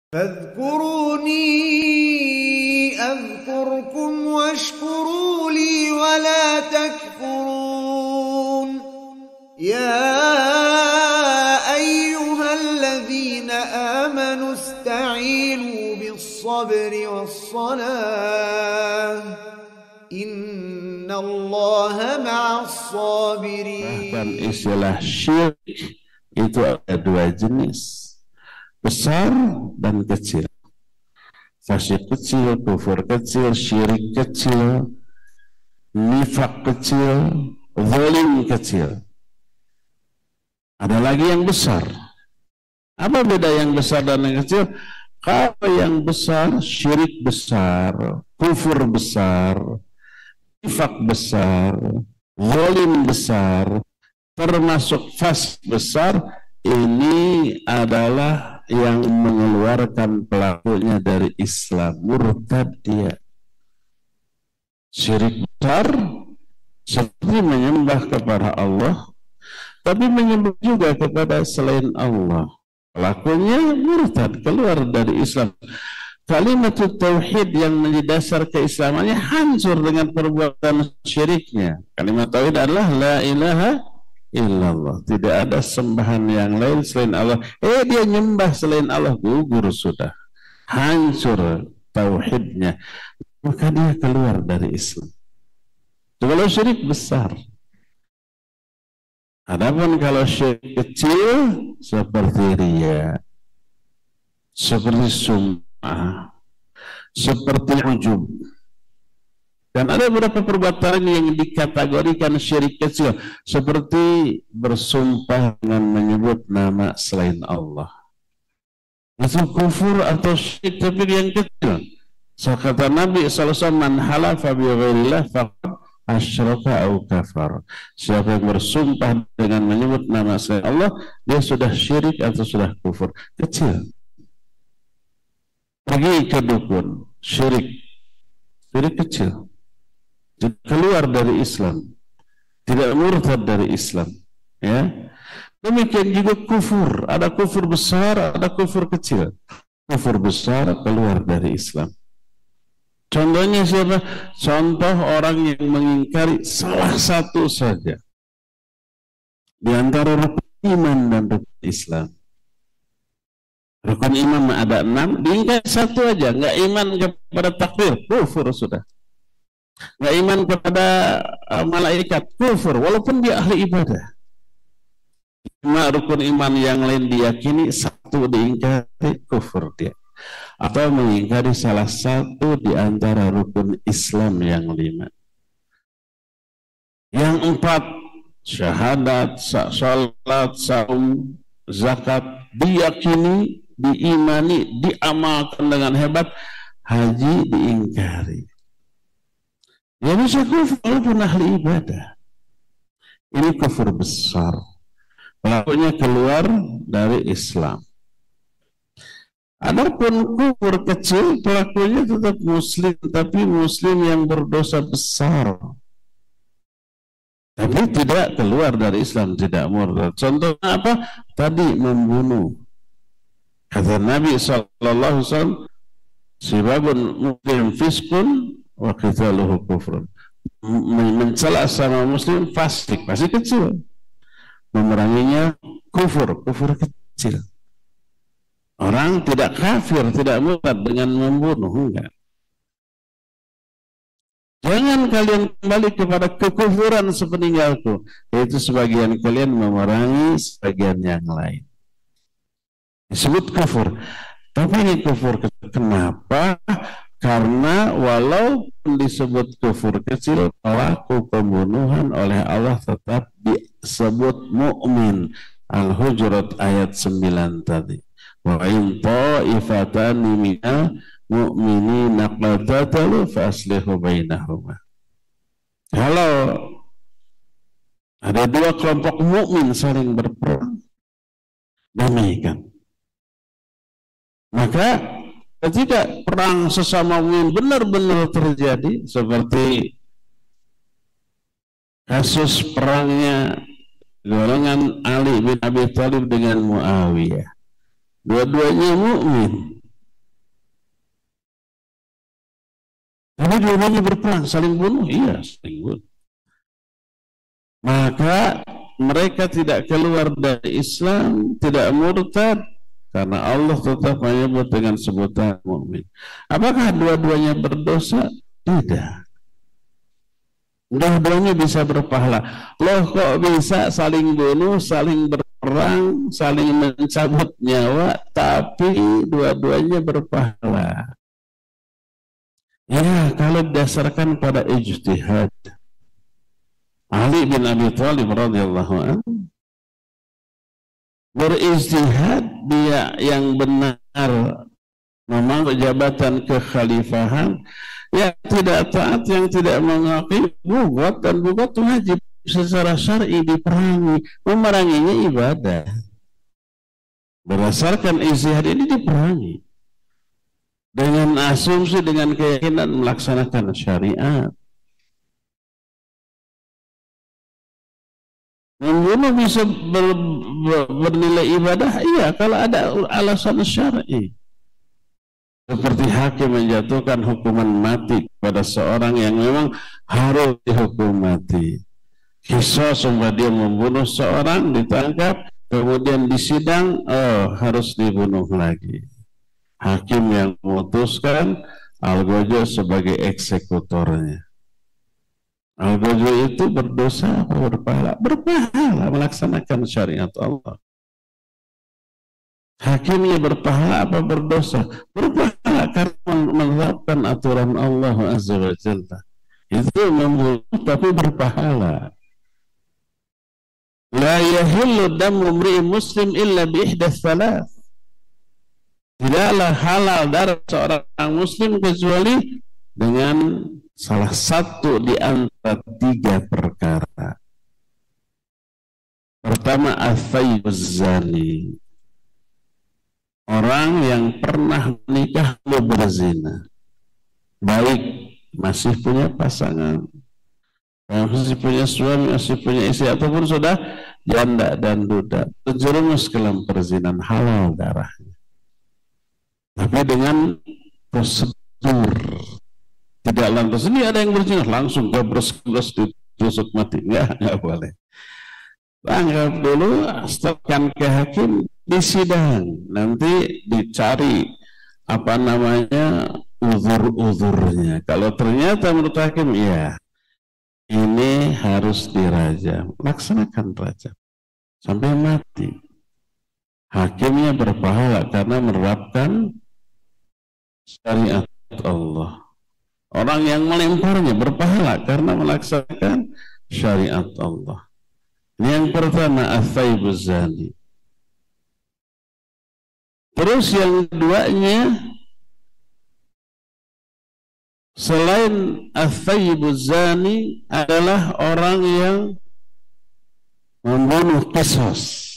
فاذكروني أذكركم واشكروا لي ولا تكفرون يا أيها الذين آمنوا استعينوا بالصبر والصلاة إن الله مع الصابرين. Bahkan istilah syirik itu ada dua jenis, besar dan kecil. Fasik kecil, kufur kecil, syirik kecil, nifak kecil, zalim kecil. Ada lagi yang besar. Apa beda yang besar dan yang kecil? Kalau yang besar, syirik besar, kufur besar, nifak besar, zalim besar, termasuk fasik besar, ini adalah yang mengeluarkan pelakunya dari Islam, murtad dia. Syirik besar seperti menyembah kepada Allah, tapi menyembah juga kepada selain Allah. Pelakunya murtad, keluar dari Islam. Kalimat tauhid yang menjadi dasar keislamannya hancur dengan perbuatan syiriknya. Kalimat tauhid adalah la ilaha illallah, tidak ada sembahan yang lain selain Allah. Dia nyembah selain Allah, gugur sudah, hancur tauhidnya, maka dia keluar dari Islam. Kalau syirik besar. Adapun kalau syirik kecil seperti riya, seperti sum'ah, seperti ujub, dan ada beberapa perbuatan yang dikategorikan syirik kecil, seperti bersumpah dengan menyebut nama selain Allah. Itu kufur atau syirik, tapi yang kecil. So kata Nabi SAW, man halafa bi ghairillah faqad asyraka au kafar. Siapa yang bersumpah dengan menyebut nama selain Allah, dia sudah syirik atau sudah kufur. Kecil. Pergi ke dukun, syirik. Syirik kecil. Keluar dari Islam, tidak murtad dari Islam, ya. Demikian juga kufur, ada kufur besar, ada kufur kecil. Kufur besar keluar dari Islam. Contohnya siapa? Contoh orang yang mengingkari salah satu saja di antara rukun iman dan rukun Islam. Rukun iman ada 6, diingkari satu aja, nggak iman kepada takdir, kufur sudah. Nggak iman kepada malaikat, kufur, walaupun dia ahli ibadah. Cuma rukun iman yang lain diyakini, satu diingkari, kufur dia. Atau mengingkari salah satu di antara rukun Islam yang 5. Yang 4, syahadat, salat, saum, zakat, diyakini, diimani, diamalkan dengan hebat. Haji diingkari. Ya bisa kufur walaupun ahli ibadah. Ini kufur besar. Pelakunya keluar dari Islam. Adapun kufur kecil, pelakunya tetap muslim, tapi muslim yang berdosa besar. Tapi tidak keluar dari Islam, tidak murtad. Contohnya apa? Tadi membunuh. Kata Nabi SAW, sibabun muslim fiskun wa qitaluhu kufrun. Mencela sama muslim fasik, fasik kecil. Memeranginya kufur, kufur kecil. Orang tidak kafir, tidak murtad dengan membunuh, enggak. Jangan kalian kembali kepada kekufuran sepeninggalku, yaitu sebagian kalian memerangi sebagian yang lain. Disebut kufur. Tapi ini kufur kecil. Kenapa? Karena walaupun disebut kufur kecil, pelaku pembunuhan oleh Allah tetap disebut mukmin. Al-Hujurat ayat 9 tadi. Wa in ta'ifatani minal mu'minina qatatalu fa aslihu bainahuma. Kalau ada dua kelompok mukmin saling berperang, damaikan. Maka ketika perang sesama mukmin benar-benar terjadi, seperti kasus perangnya golongan Ali bin Abi Thalib dengan Muawiyah, dua-duanya mukmin, Tapi dua-duanya berperang, saling bunuh, iya saling bunuh. Maka mereka tidak keluar dari Islam, tidak murtad, karena Allah tetap menyebut dengan sebutan mukmin. Apakah dua-duanya berdosa? Tidak. Dua-duanya bisa berpahala. Loh kok bisa saling bunuh, saling berperang, saling mencabut nyawa, tapi dua-duanya berpahala? Ya, kalau didasarkan pada ijtihad. Ali bin Abi Thalib radhiyallahu anhu berijtihad, dia yang benar memangku jabatan kekhalifahan, yang tidak taat, yang tidak mengakui, bugat, dan bugat wajib secara syar'i diperangi. Memeranginya ibadah. Berdasarkan ijtihad ini diperangi dengan asumsi, dengan keyakinan melaksanakan syariat. Membunuh bisa bernilai ibadah, iya kalau ada alasan syar'i. Seperti hakim menjatuhkan hukuman mati kepada seorang yang memang harus dihukum mati. Kisah sumpah dia membunuh seorang, ditangkap, kemudian disidang, harus dibunuh lagi. Hakim yang memutuskan, Al-Gojo sebagai eksekutornya. Al-Gojo itu berdosa apa berpahala? Berpahala melaksanakan syariat Allah. Hakimnya berpahala apa berdosa? Berpahala karena menerapkan aturan Allah Azza wa Jalla. Itu membunuh tapi berpahala. La yahillu damu imri'in muslim illa bi ihdath thalath. Tidaklah halal darah seorang muslim kecuali dengan salah satu di antara tiga perkara. Pertama, as-sayyibuz zani, orang yang pernah menikah lalu berzina, baik masih punya pasangan, masih punya suami, masih punya istri, ataupun sudah janda dan duda, terjerumus ke dalam perzinahan, halal darahnya. Tapi dengan prosedur. Tidak lantas ini ada yang berzina langsung gabres-gabres ditusuk mati, enggak boleh. Tangkap dulu, setelahkan ke hakim, disidang, nanti dicari apa namanya uzur-uzurnya. Kalau ternyata menurut hakim, ya ini harus dirajam, laksanakan rajam sampai mati. Hakimnya berpahala karena menerapkan syariat Allah. Orang yang melemparnya berpahala karena melaksanakan syariat Allah. Yang pertama, as-sayyibuz zani. Terus yang keduanya, selain as-sayyibuz zani adalah orang yang membunuh qisas.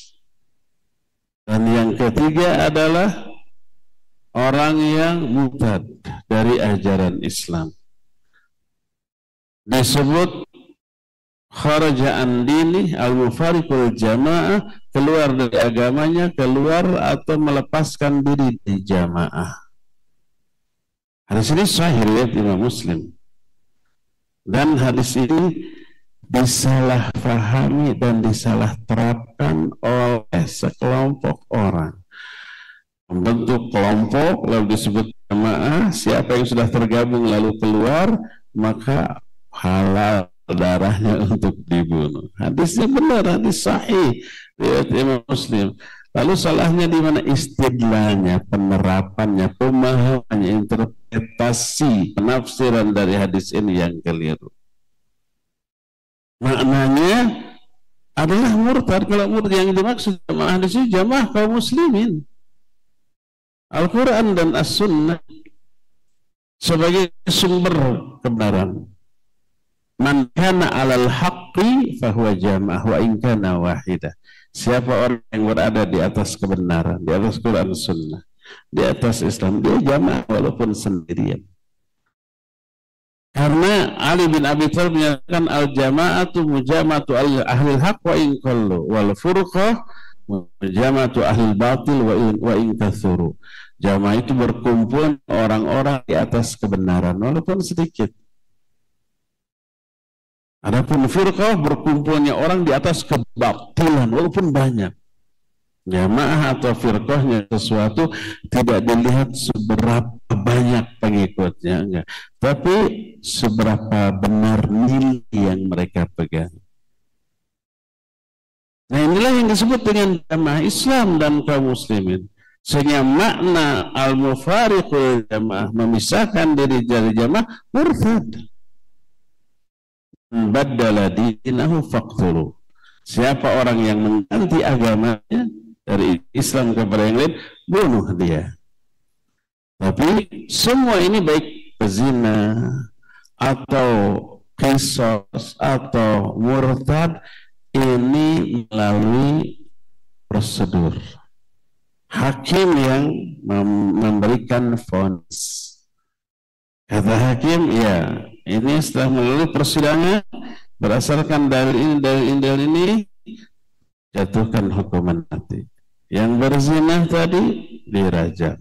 Dan yang ketiga adalah orang yang murtad dari ajaran Islam. Disebut kharaja an dini al-mufariqul jamaah, keluar dari agamanya, keluar atau melepaskan diri di jamaah. Hadis ini sahih riwayat Imam Muslim. Dan hadis ini disalahfahami dan disalah terapkan oleh sekelompok orang. Membentuk kelompok lalu disebut jamaah, siapa yang sudah tergabung lalu keluar maka halal darahnya untuk dibunuh. Hadisnya benar, hadis sahih riwayat Imam Muslim. Lalu salahnya di mana? Istidlalnya, penerapannya, pemahamannya, interpretasi, penafsiran dari hadis ini yang keliru. Maknanya adalah murtad. Kalau murtad yang dimaksud jamaah di sini jamaah kaum muslimin. Al-Quran dan As-Sunnah sebagai sumber kebenaran. Man kana 'alal haqqi fahuwa jamaah wa in kana wahidah. Siapa orang yang berada di atas kebenaran, di atas Quran Sunnah, di atas Islam, dia jamaah walaupun sendirian. Karena Ali bin Abi Thalib menyatakan al-jama'atu mujama'atu ahli haq wa in qallu wal furqah mujama'atu ahli batil wa in kathuru. Jamaah itu berkumpul orang-orang di atas kebenaran, walaupun sedikit. Adapun firqah berkumpulnya orang di atas kebatilan, walaupun banyak. Jamaah atau firqahnya sesuatu tidak dilihat seberapa banyak pengikutnya, enggak. Tapi seberapa benar nilai yang mereka pegang. Nah, inilah yang disebut dengan jamaah Islam dan kaum muslimin. Sehingga makna al-mufariqul jamaah, memisahkan diri dari jamaah, murtad. Baddala dinahu faqtulu. Siapa orang yang mengganti agamanya dari Islam kepada yang lain, bunuh dia. Tapi semua ini baik pezina atau qisas atau murtad, ini melalui prosedur hakim yang memberikan vonis. Kata hakim, ya ini setelah melalui persidangan berdasarkan dalil ini jatuhkan hukuman mati. Yang berzina tadi dirajam,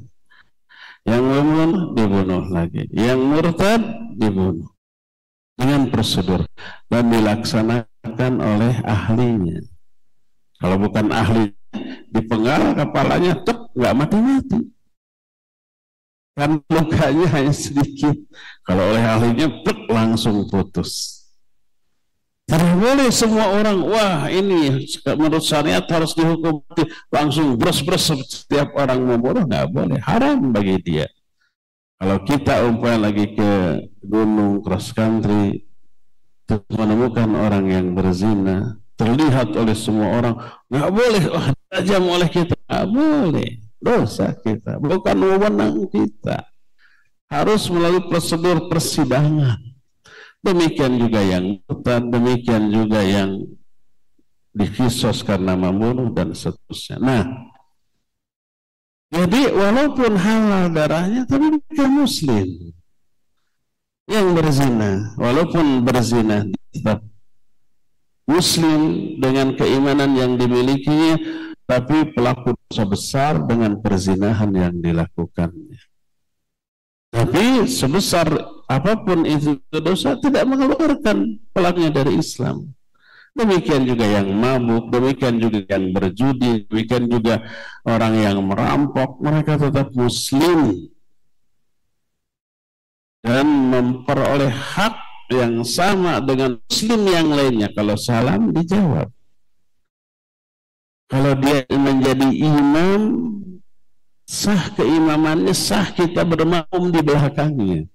yang membunuh dibunuh lagi, yang murtad dibunuh dengan prosedur dan dilaksanakan oleh ahlinya. Kalau bukan ahli, dipenggal kepalanya, nggak mati-mati. Kan lukanya hanya sedikit. Kalau oleh ahlinya, langsung putus. Tidak boleh semua orang, wah ini menurut syariat harus dihukum mati, langsung bros-bros setiap orang membunuh, nggak boleh. Haram bagi dia. Kalau kita umpamanya lagi ke gunung cross country, terus menemukan orang yang berzina, terlihat oleh semua orang, nggak boleh, tajam oleh kita, nggak boleh, dosa kita, bukan wewenang kita, harus melalui prosedur persidangan. Demikian juga yang murtad, demikian juga yang dikisos karena membunuh dan seterusnya. Nah, jadi walaupun halal darahnya, tapi dia muslim yang berzina, walaupun berzina tetap muslim dengan keimanan yang dimilikinya, tapi pelaku dosa besar dengan perzinahan yang dilakukannya. Tapi sebesar apapun itu dosa, tidak mengeluarkan pelakunya dari Islam. Demikian juga yang mabuk, demikian juga yang berjudi, demikian juga orang yang merampok, mereka tetap muslim dan memperoleh hak yang sama dengan muslim yang lainnya. Kalau salam dijawab. Kalau dia menjadi imam, sah keimamannya, sah kita bermakmum di belakangnya.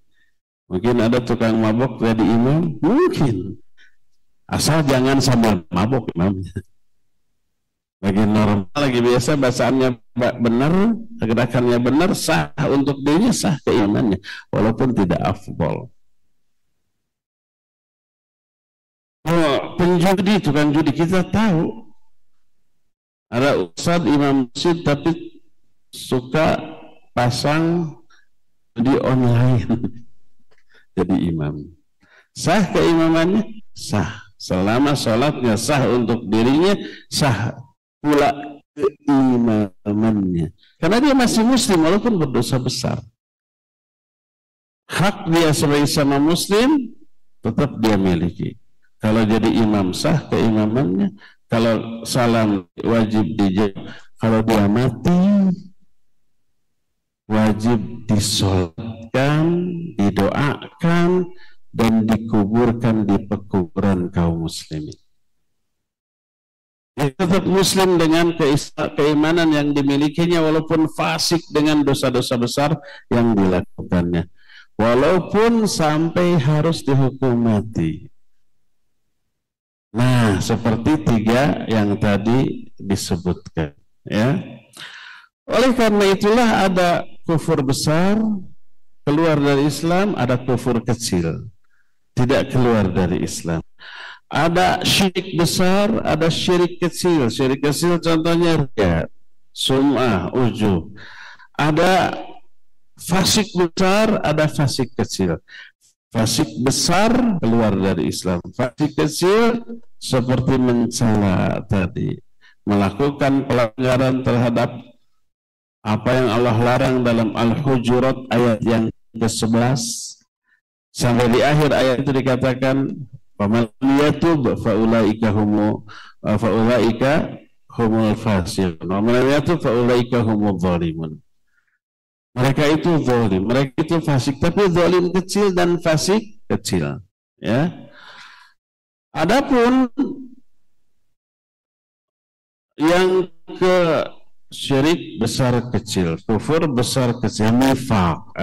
Mungkin ada tukang mabuk jadi imam, mungkin. Asal jangan sambil mabuk imamnya. Lagi normal, lagi biasa, bacaannya benar, gerakannya benar, sah untuk dirinya, sah keimamannya, walaupun tidak afdol. Oh, penjudi, tukang judi, kita tahu. Ada ustadz imam masjid tapi suka pasang di online jadi imam. Sah keimamannya? Sah. Selama sholatnya sah untuk dirinya, sah pula keimamannya. Karena dia masih muslim walaupun berdosa besar. Hak dia sebagai sama muslim tetap dia miliki. Kalau jadi imam sah keimamannya, kalau salam wajib dijawab, kalau dia mati wajib disolatkan, didoakan, dan dikuburkan di pekuburan kaum muslimin. Dia tetap muslim dengan keimanan yang dimilikinya walaupun fasik dengan dosa-dosa besar yang dilakukannya, walaupun sampai harus dihukum mati. Nah, seperti tiga yang tadi disebutkan, ya. Oleh karena itulah ada kufur besar keluar dari Islam, ada kufur kecil tidak keluar dari Islam. Ada syirik besar, ada syirik kecil. Syirik kecil contohnya riya, sum'ah, ujub. Ada fasik besar, ada fasik kecil. Fasik besar keluar dari Islam. Fasik kecil seperti mencela tadi, melakukan pelanggaran terhadap apa yang Allah larang dalam Al-Hujurat ayat yang ke-11 sampai di akhir ayat itu dikatakan faman yatub faulaika humul fasiqun wa man yatub faulaika humul zalimun. Mereka itu zalim, mereka itu fasik, tapi zalim kecil dan fasik kecil, ya. Adapun yang ke syirik besar kecil, kufur besar kecil, nifaq,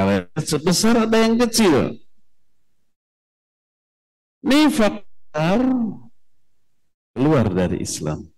besar ada yang kecil. Nifaq keluar dari Islam.